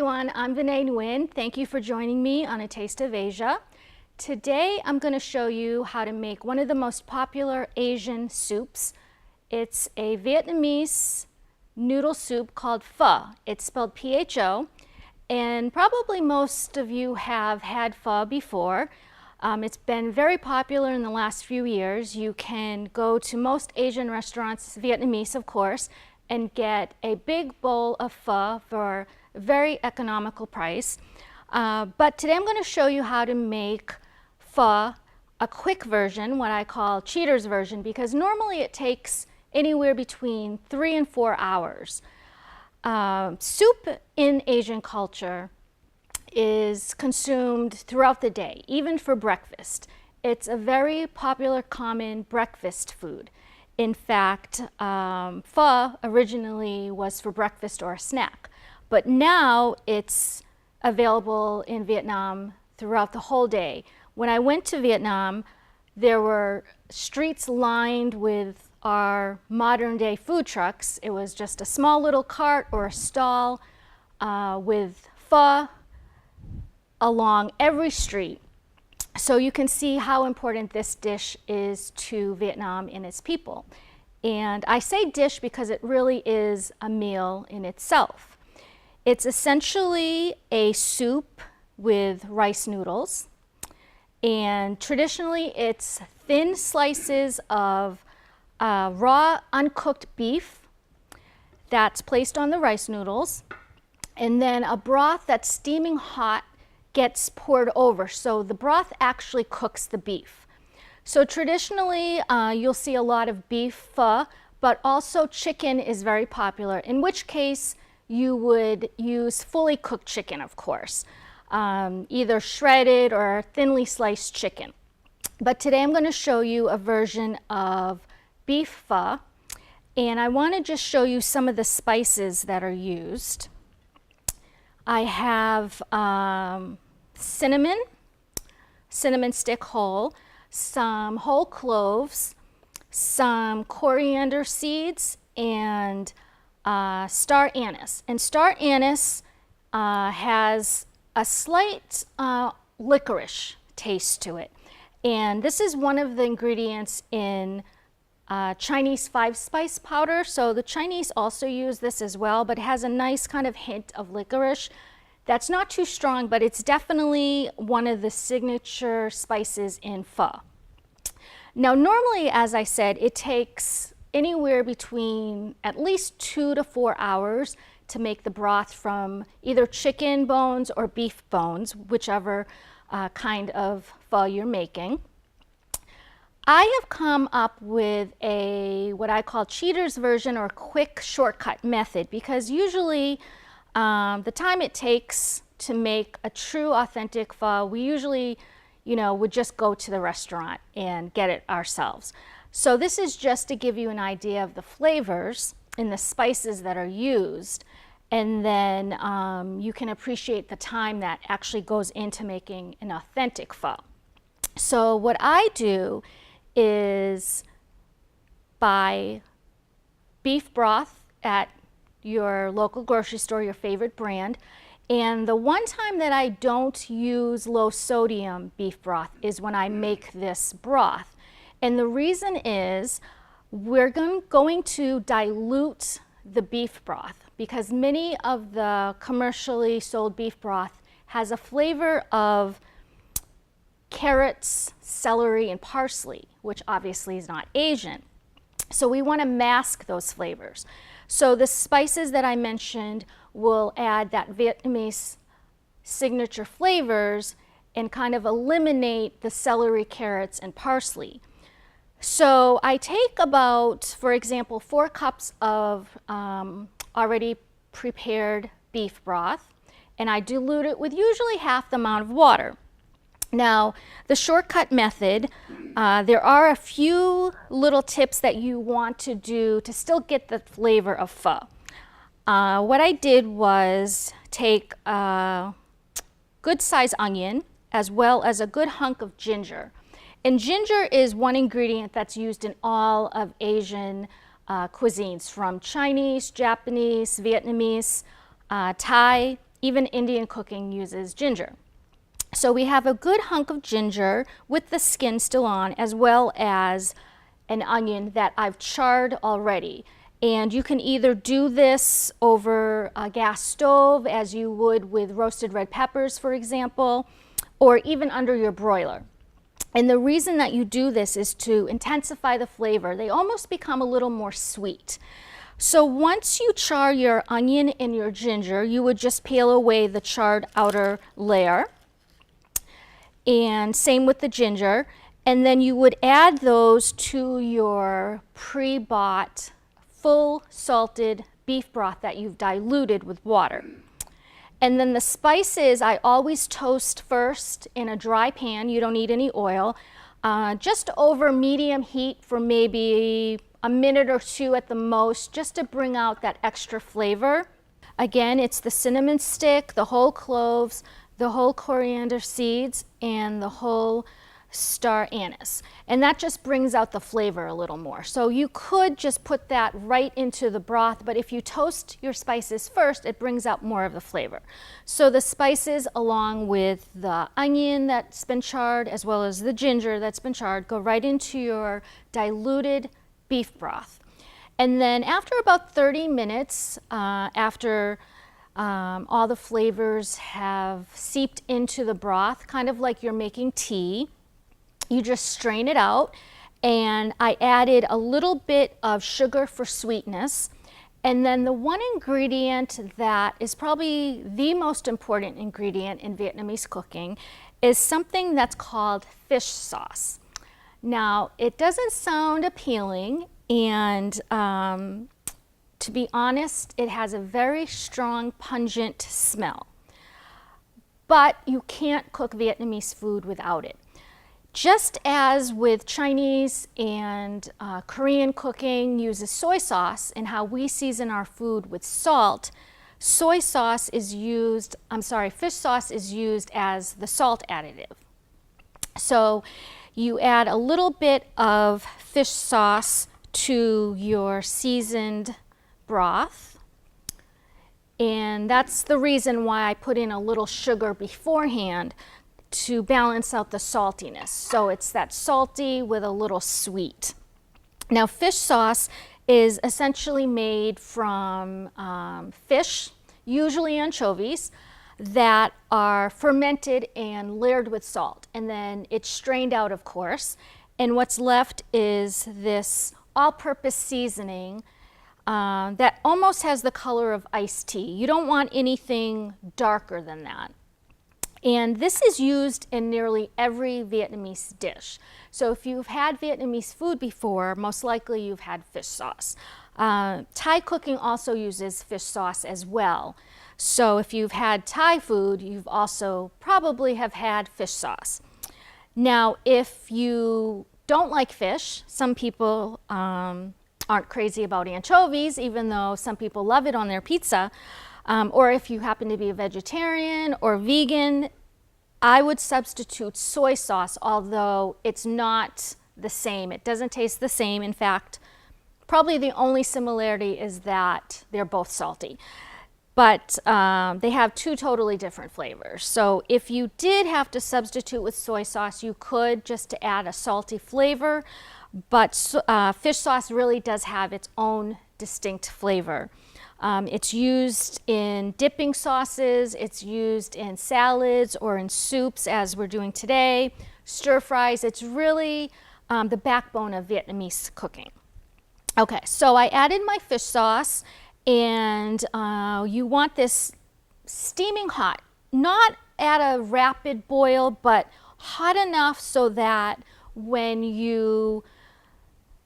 everyone, I'm Vinay Nguyen. Thank you for joining me on A Taste of Asia. Today I'm going to show you how to make one of the most popular Asian soups. It's a Vietnamese noodle soup called pho. It's spelled P-H-O, and probably most of you have had pho before. It's been very popular in the last few years. You can go to most Asian restaurants, Vietnamese of course, and get a big bowl of pho for a very economical price. But today I'm going to show you how to make pho a quick version, what I call cheater's version, because normally it takes anywhere between 3 and 4 hours. Soup in Asian culture is consumed throughout the day, even for breakfast. It's a very popular, common breakfast food. In fact, pho originally was for breakfast or a snack, but now it's available in Vietnam throughout the whole day. When I went to Vietnam, there were streets lined with our modern day food trucks. It was just a small little cart or a stall with pho along every street. So you can see how important this dish is to Vietnam and its people. And I say dish because it really is a meal in itself. It's essentially a soup with rice noodles. And traditionally it's thin slices of raw uncooked beef that's placed on the rice noodles. And then a broth that's steaming hot gets poured over, so the broth actually cooks the beef. So traditionally you'll see a lot of beef pho, but also chicken is very popular, in which case you would use fully cooked chicken, of course, either shredded or thinly sliced chicken. But today I'm going to show you a version of beef pho, and I want to just show you some of the spices that are used. I have cinnamon stick whole, some whole cloves, some coriander seeds, and star anise. And star anise has a slight licorice taste to it. And this is one of the ingredients in Chinese 5-spice powder. So the Chinese also use this as well, but it has a nice kind of hint of licorice. That's not too strong, but it's definitely one of the signature spices in pho. Now, normally, as I said, it takes anywhere between at least 2 to 4 hours to make the broth from either chicken bones or beef bones, whichever kind of pho you're making. I have come up with what I call cheater's version or quick shortcut method, because usually the time it takes to make a true authentic pho, we usually, would just go to the restaurant and get it ourselves. So this is just to give you an idea of the flavors and the spices that are used, and then you can appreciate the time that actually goes into making an authentic pho. So what I do is buy beef broth at your local grocery store, your favorite brand. And the one time that I don't use low sodium beef broth is when I make this broth. And the reason is we're going to dilute the beef broth, because many of the commercially sold beef broth has a flavor of carrots, celery, and parsley, which obviously is not Asian. So we want to mask those flavors. So the spices that I mentioned will add that Vietnamese signature flavors and kind of eliminate the celery, carrots, and parsley. So I take about, for example, 4 cups of already prepared beef broth, and I dilute it with usually half the amount of water. Now, the shortcut method, there are a few little tips that you want to do to still get the flavor of pho. What I did was take a good size onion as well as a good hunk of ginger. And ginger is one ingredient that's used in all of Asian cuisines, from Chinese, Japanese, Vietnamese, Thai, Even Indian cooking uses ginger. So we have a good hunk of ginger with the skin still on, as well as an onion that I've charred already. And you can either do this over a gas stove as you would with roasted red peppers, for example, or even under your broiler. And the reason that you do this is to intensify the flavor. They almost become a little more sweet. So once you char your onion and your ginger, you would just peel away the charred outer layer. And same with the ginger. And then you would add those to your pre-bought full salted beef broth that you've diluted with water. And then the spices, I always toast first in a dry pan. You don't need any oil. Just over medium heat for maybe a minute or two at the most, just to bring out that extra flavor. Again, it's the cinnamon stick, the whole cloves, the whole coriander seeds, and the whole star anise. And that just brings out the flavor a little more. So you could just put that right into the broth, but if you toast your spices first, it brings out more of the flavor. So the spices, along with the onion that's been charred, as well as the ginger that's been charred, go right into your diluted beef broth. And then after about 30 minutes, after all the flavors have seeped into the broth, kind of like you're making tea, you just strain it out. And I added a little bit of sugar for sweetness. And then the one ingredient that is probably the most important ingredient in Vietnamese cooking is something that's called fish sauce. Now, it doesn't sound appealing, and to be honest, it has a very strong, pungent smell. But you can't cook Vietnamese food without it. Just as with Chinese and Korean cooking uses soy sauce in how we season our food with salt, fish sauce is used as the salt additive. So you add a little bit of fish sauce to your seasoned broth. And that's the reason why I put in a little sugar beforehand, to balance out the saltiness. So it's that salty with a little sweet. Now, fish sauce is essentially made from fish, usually anchovies, that are fermented and layered with salt. And then it's strained out, of course. And what's left is this all-purpose seasoning that almost has the color of iced tea. You don't want anything darker than that. And this is used in nearly every Vietnamese dish. So if you've had Vietnamese food before, most likely you've had fish sauce. Thai cooking also uses fish sauce as well. So if you've had Thai food, you've also probably have had fish sauce. Now, if you don't like fish, some people aren't crazy about anchovies, even though some people love it on their pizza. Or if you happen to be a vegetarian or vegan, I would substitute soy sauce, although it's not the same. It doesn't taste the same. In fact, probably the only similarity is that they're both salty. But they have two totally different flavors. So if you did have to substitute with soy sauce, you could, just to add a salty flavor. But fish sauce really does have its own distinct flavor. It's used in dipping sauces, it's used in salads or in soups, as we're doing today, stir fries. It's really the backbone of Vietnamese cooking. Okay, so I added my fish sauce, and you want this steaming hot, not at a rapid boil, but hot enough so that when you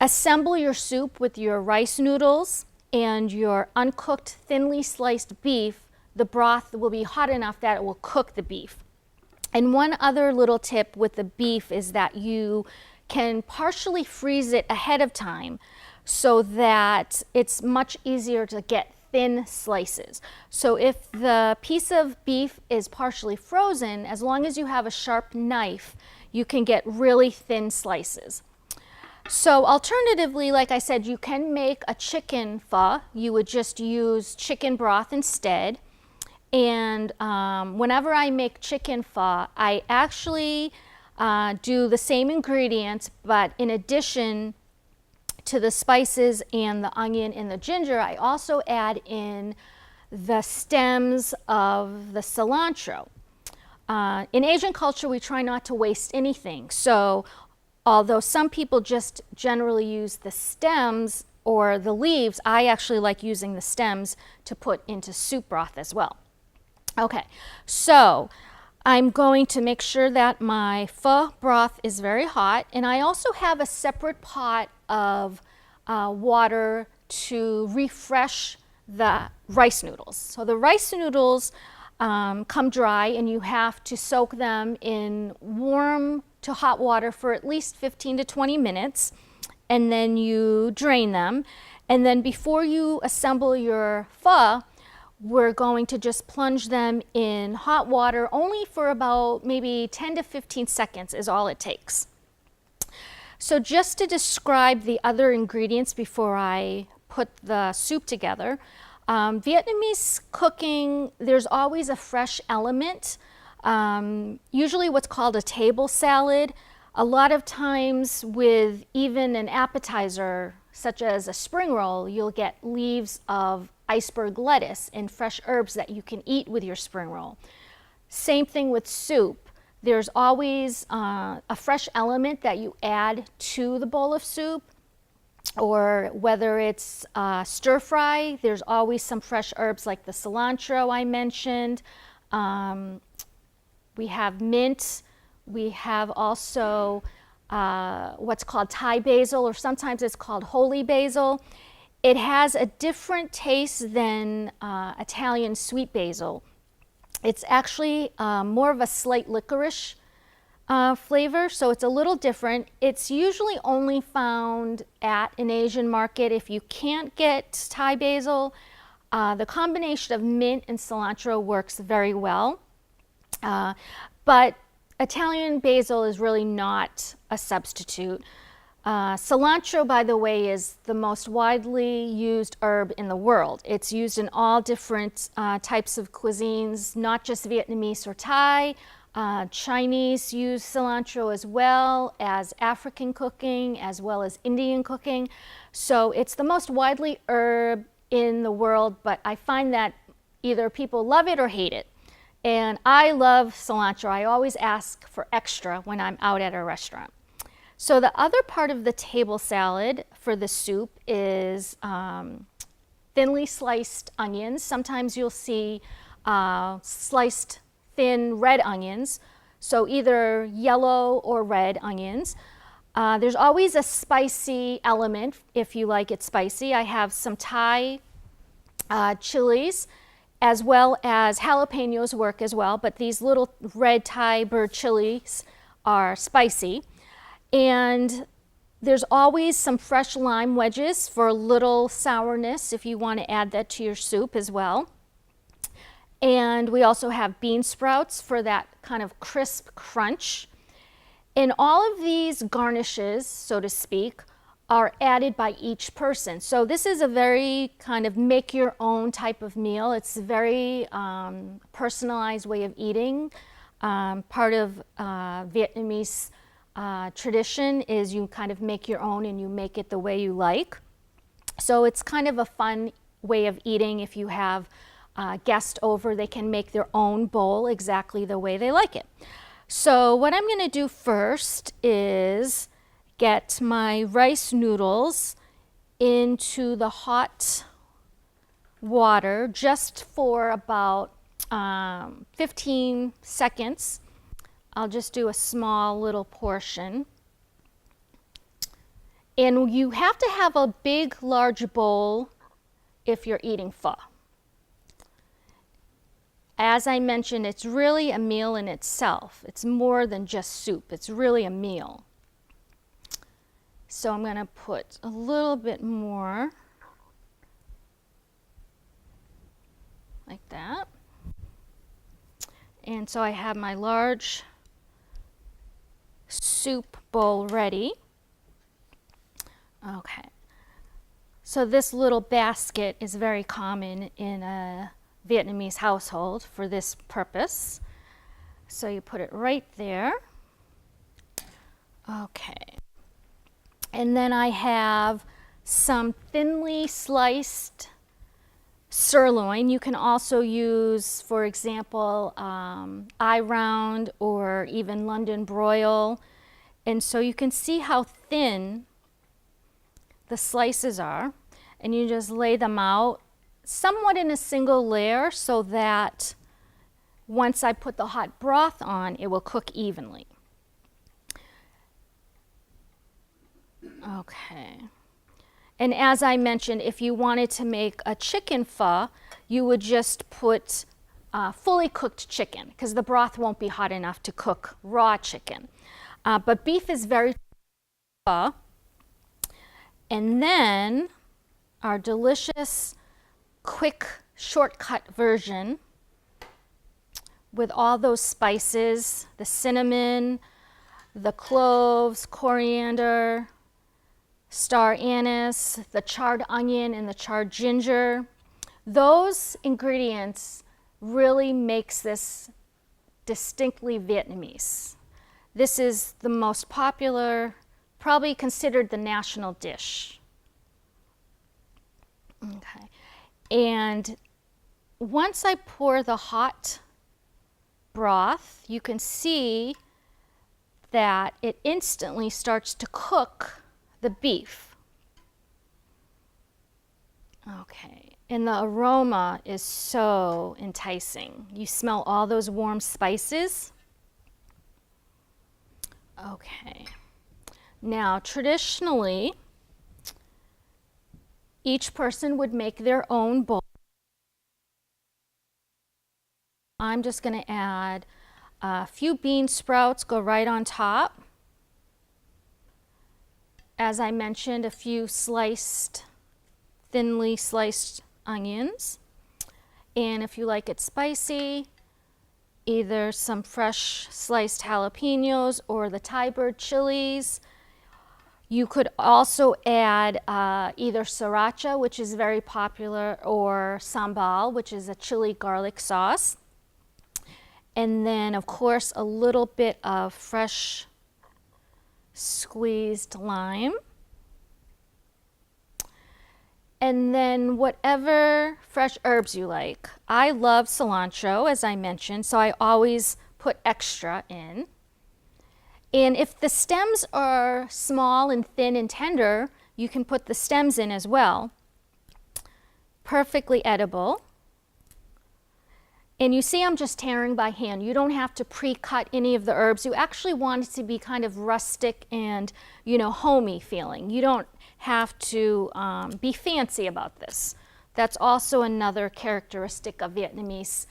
assemble your soup with your rice noodles and your uncooked, thinly sliced beef, the broth will be hot enough that it will cook the beef. And one other little tip with the beef is that you can partially freeze it ahead of time so that it's much easier to get thin slices. So if the piece of beef is partially frozen, as long as you have a sharp knife, you can get really thin slices. So alternatively, like I said, you can make a chicken pho. You would just use chicken broth instead. And whenever I make chicken pho, I actually do the same ingredients, but in addition to the spices and the onion and the ginger, I also add in the stems of the cilantro. In Asian culture, we try not to waste anything. So although some people just generally use the stems or the leaves, I actually like using the stems to put into soup broth as well. Okay, so I'm going to make sure that my pho broth is very hot, and I also have a separate pot of water to refresh the rice noodles. So the rice noodles come dry, and you have to soak them in warm to hot water for at least 15 to 20 minutes, and then you drain them. And then before you assemble your pho, we're going to just plunge them in hot water only for about maybe 10 to 15 seconds is all it takes. So just to describe the other ingredients before I put the soup together, Vietnamese cooking, there's always a fresh element, usually what's called a table salad. A lot of times with even an appetizer such as a spring roll, you'll get leaves of iceberg lettuce and fresh herbs that you can eat with your spring roll. Same thing with soup. There's always a fresh element that you add to the bowl of soup, or whether it's stir fry, there's always some fresh herbs like the cilantro I mentioned. We have mint. We have also what's called Thai basil, or sometimes it's called holy basil. It has a different taste than Italian sweet basil. It's actually more of a slight licorice flavor, so it's a little different. It's usually only found at an Asian market. If you can't get Thai basil, the combination of mint and cilantro works very well. But Italian basil is really not a substitute. Cilantro, by the way, is the most widely used herb in the world. It's used in all different types of cuisines, not just Vietnamese or Thai. Chinese use cilantro as well as African cooking, as well as Indian cooking. So it's the most widely herb in the world, but I find that either people love it or hate it. And I love cilantro. I always ask for extra when I'm out at a restaurant. So the other part of the table salad for the soup is thinly sliced onions. Sometimes you'll see sliced thin red onions, so either yellow or red onions. There's always a spicy element if you like it spicy. I have some Thai chilies, as well as jalapenos work as well, but these little red Thai bird chilies are spicy. And there's always some fresh lime wedges for a little sourness if you want to add that to your soup as well. And we also have bean sprouts for that kind of crisp crunch. And all of these garnishes, so to speak, are added by each person. So this is a very kind of make your own type of meal. It's a very personalized way of eating. Part of Vietnamese tradition is you kind of make your own and you make it the way you like. So it's kind of a fun way of eating. If you have guests over, they can make their own bowl exactly the way they like it. So what I'm going to do first is get my rice noodles into the hot water just for about 15 seconds. I'll just do a small little portion. And you have to have a big, large bowl if you're eating pho. As I mentioned, it's really a meal in itself. It's more than just soup. It's really a meal. So I'm going to put a little bit more, like that. And so I have my large soup bowl ready. Okay. So this little basket is very common in a Vietnamese household for this purpose. So you put it right there. Okay. And then I have some thinly sliced sirloin. You can also use, for example, eye round or even London broil. And so you can see how thin the slices are. And you just lay them out somewhat in a single layer so that once I put the hot broth on, it will cook evenly. Okay. And as I mentioned, if you wanted to make a chicken pho, you would just put fully cooked chicken because the broth won't be hot enough to cook raw chicken. But beef is very pho. And then our delicious, quick, shortcut version with all those spices, the cinnamon, the cloves, coriander, star anise, the charred onion, and the charred ginger. Those ingredients really makes this distinctly Vietnamese. This is the most popular, probably considered the national dish. Okay. And once I pour the hot broth, you can see that it instantly starts to cook the beef. Okay, and the aroma is so enticing. You smell all those warm spices. Okay, now traditionally, each person would make their own bowl. I'm just going to add a few bean sprouts, go right on top. As I mentioned, a few thinly sliced onions. And if you like it spicy, either some fresh sliced jalapenos or the Thai bird chilies. You could also add either sriracha, which is very popular, or sambal, which is a chili garlic sauce. And then, of course, a little bit of fresh squeezed lime. And then whatever fresh herbs you like. I love cilantro, as I mentioned, so I always put extra in. And if the stems are small and thin and tender, you can put the stems in as well. Perfectly edible. And you see I'm just tearing by hand. You don't have to pre-cut any of the herbs. You actually want it to be kind of rustic and, homey feeling. You don't have to be fancy about this. That's also another characteristic of Vietnamese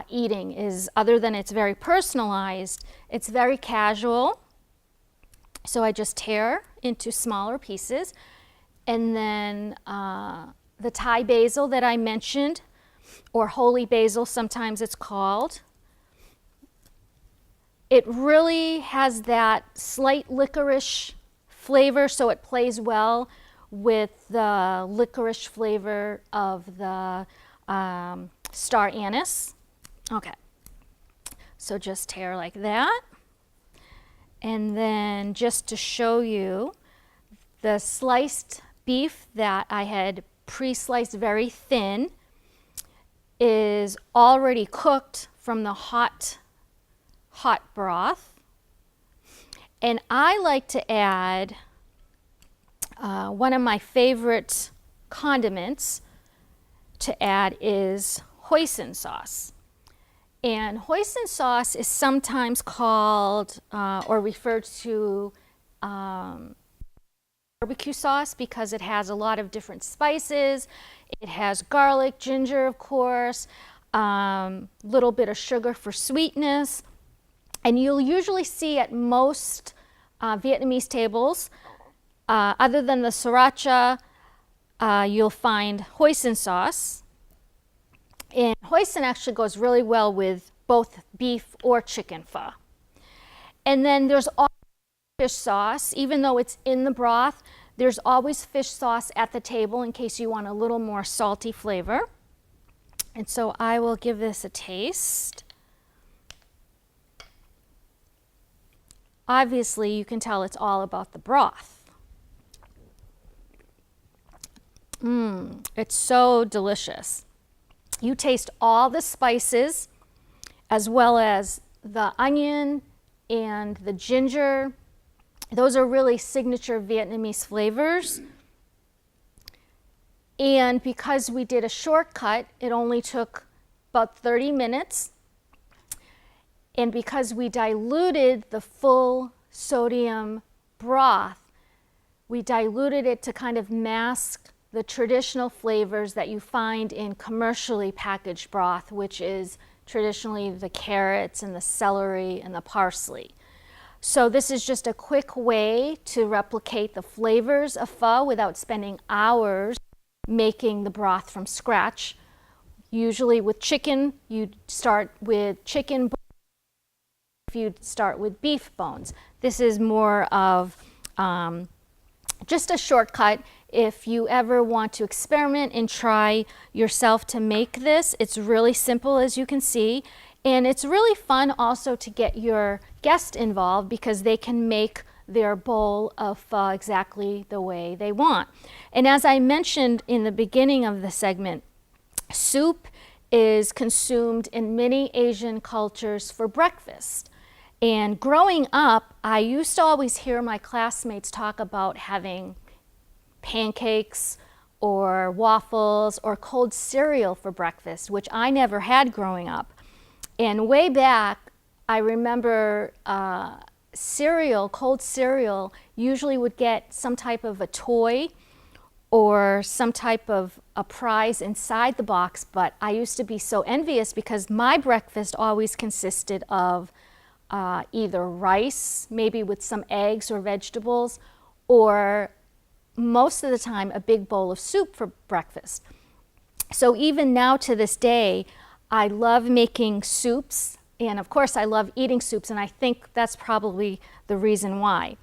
eating is other than it's very personalized, it's very casual. So I just tear into smaller pieces. And then the Thai basil that I mentioned, or holy basil, sometimes it's called. It really has that slight licorice flavor, so it plays well with the licorice flavor of the star anise. Okay, so just tear like that. And then just to show you the sliced beef that I had pre-sliced very thin is already cooked from the hot broth. And I like to add one of my favorite condiments to add is hoisin sauce. And hoisin sauce is sometimes called or referred to barbecue sauce because it has a lot of different spices. It has garlic, ginger, of course, little bit of sugar for sweetness. And you'll usually see at most Vietnamese tables, other than the sriracha, you'll find hoisin sauce. And hoisin actually goes really well with both beef or chicken pho. And then there's always fish sauce. Even though it's in the broth, there's always fish sauce at the table in case you want a little more salty flavor. And so I will give this a taste. Obviously, you can tell it's all about the broth. It's so delicious. You taste all the spices as well as the onion and the ginger. Those are really signature Vietnamese flavors. And because we did a shortcut, it only took about 30 minutes. And because we diluted the full sodium broth, we diluted it to kind of mask the traditional flavors that you find in commercially packaged broth, which is traditionally the carrots and the celery and the parsley. So this is just a quick way to replicate the flavors of pho without spending hours making the broth from scratch. Usually with chicken, you'd start with chicken bones. If you'd start with beef bones. This is more of just a shortcut. If you ever want to experiment and try yourself to make this, it's really simple, as you can see. And it's really fun also to get your guest involved because they can make their bowl of pho exactly the way they want. And as I mentioned in the beginning of the segment, soup is consumed in many Asian cultures for breakfast. And growing up, I used to always hear my classmates talk about having pancakes or waffles or cold cereal for breakfast, which I never had growing up. And way back, I remember cereal, cold cereal, usually would get some type of a toy or some type of a prize inside the box, but I used to be so envious because my breakfast always consisted of either rice, maybe with some eggs or vegetables, or most of the time a big bowl of soup for breakfast. So even now to this day, I love making soups, and of course I love eating soups, and I think that's probably the reason why.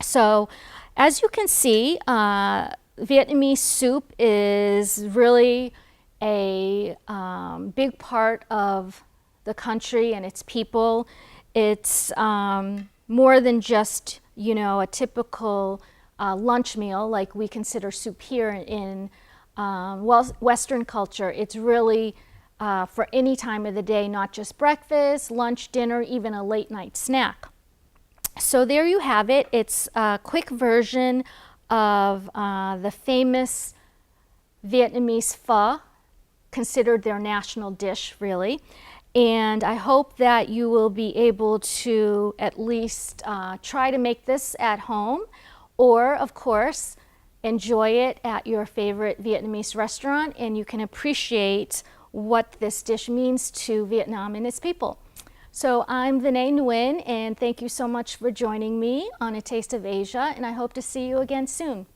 So as you can see, Vietnamese soup is really a big part of the country and its people. It's more than just, you know, a typical lunch meal like we consider soup here in Western culture. It's really for any time of the day, not just breakfast, lunch, dinner, even a late night snack. So there you have it. It's a quick version of the famous Vietnamese pho, considered their national dish, really. And I hope that you will be able to at least try to make this at home, or of course, enjoy it at your favorite Vietnamese restaurant, and you can appreciate what this dish means to Vietnam and its people. So I'm Vinay Nguyen, and thank you so much for joining me on A Taste of Asia, and I hope to see you again soon.